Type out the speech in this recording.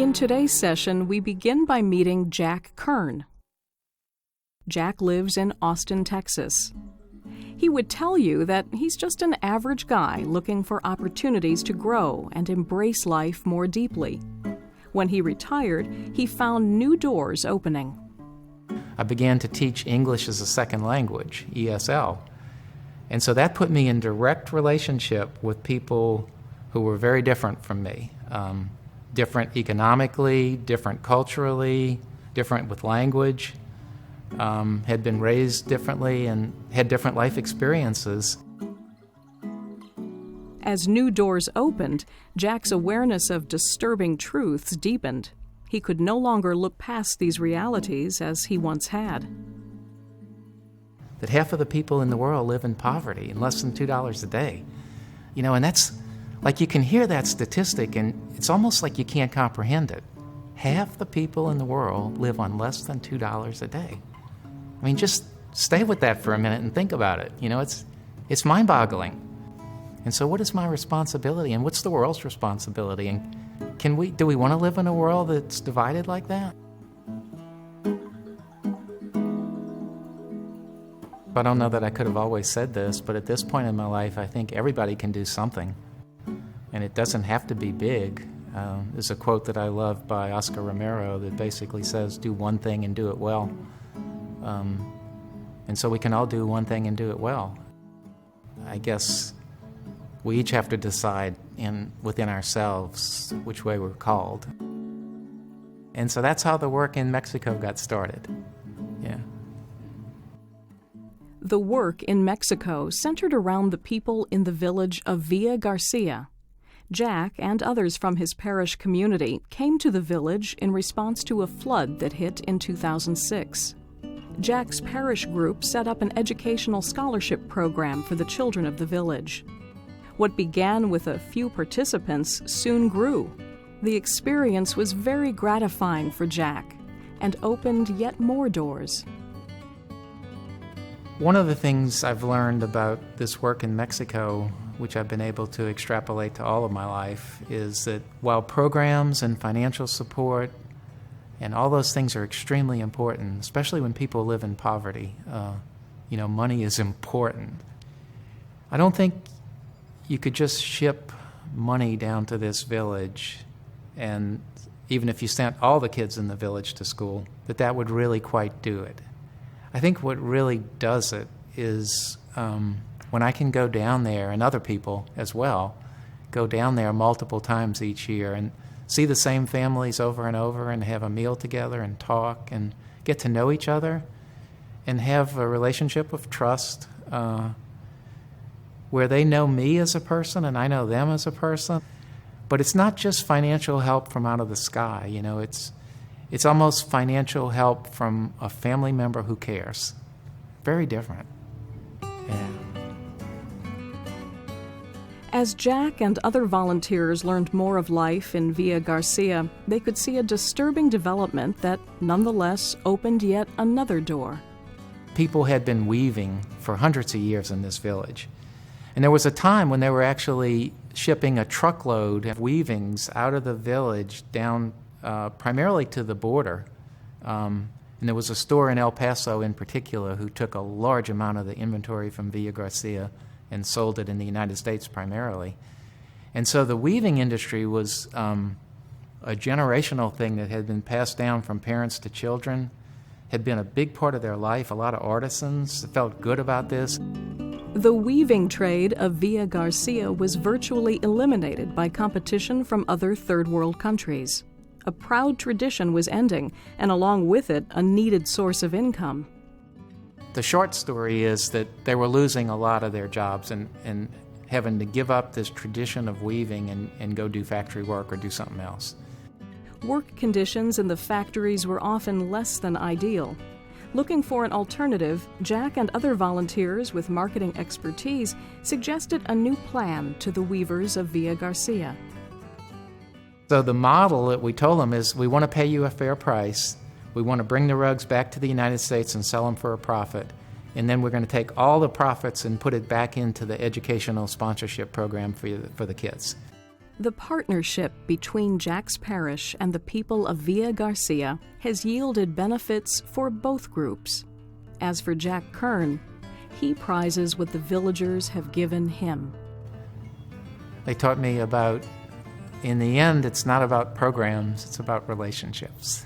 In today's session, we begin by meeting Jack Kern. Jack lives in Austin, Texas. He would tell you that he's just an average guy looking for opportunities to grow and embrace life more deeply. When he retired, he found new doors opening. I began to teach English as a second language, ESL. And so that put me in direct relationship with people who were very different from me. Different economically, different culturally, different with language, had been raised differently and had different life experiences. As new doors opened, Jack's awareness of disturbing truths deepened. He could no longer look past these realities as he once had. That half of the people in the world live in poverty and less than $2 a day. And that's, like, you can hear that statistic and it's almost like you can't comprehend it. Half the people in the world live on less than $2 a day. I mean, just stay with that for a minute and think about it. It's mind-boggling. And so what is my responsibility and what's the world's responsibility? And do we want to live in a world that's divided like that? I don't know that I could have always said this, but at this point in my life, I think everybody can do something. And it doesn't have to be big. There's a quote that I love by Oscar Romero that basically says, do one thing and do it well. And so we can all do one thing and do it well. I guess we each have to decide within ourselves which way we're called. And so that's how the work in Mexico got started. Yeah. The work in Mexico centered around the people in the village of Villa Garcia. Jack and others from his parish community came to the village in response to a flood that hit in 2006. Jack's parish group set up an educational scholarship program for the children of the village. What began with a few participants soon grew. The experience was very gratifying for Jack and opened yet more doors. One of the things I've learned about this work in Mexico, which I've been able to extrapolate to all of my life, is that while programs and financial support and all those things are extremely important, especially when people live in poverty, money is important. I don't think you could just ship money down to this village, and even if you sent all the kids in the village to school, that would really quite do it. I think what really does it is when I can go down there, and other people as well, go down there multiple times each year and see the same families over and over and have a meal together and talk and get to know each other and have a relationship of trust where they know me as a person and I know them as a person. But it's not just financial help from out of the sky. It's almost financial help from a family member who cares. Very different. Yeah. As Jack and other volunteers learned more of life in Villa Garcia, they could see a disturbing development that nonetheless opened yet another door. People had been weaving for hundreds of years in this village. And there was a time when they were actually shipping a truckload of weavings out of the village down primarily to the border. And there was a store in El Paso in particular who took a large amount of the inventory from Villa Garcia and sold it in the United States primarily. And so the weaving industry was a generational thing that had been passed down from parents to children, had been a big part of their life. A lot of artisans felt good about this. The weaving trade of Villa Garcia was virtually eliminated by competition from other third world countries. A proud tradition was ending, and along with it, a needed source of income. The short story is that they were losing a lot of their jobs and having to give up this tradition of weaving and go do factory work or do something else. Work conditions in the factories were often less than ideal. Looking for an alternative, Jack and other volunteers with marketing expertise suggested a new plan to the weavers of Villa Garcia. So the model that we told them is, we want to pay you a fair price, we want to bring the rugs back to the United States and sell them for a profit, and then we're going to take all the profits and put it back into the educational sponsorship program for the kids. The partnership between Jack's parish and the people of Villa Garcia has yielded benefits for both groups. As for Jack Kern, he prizes what the villagers have given him. They taught me about, in the end, it's not about programs, it's about relationships.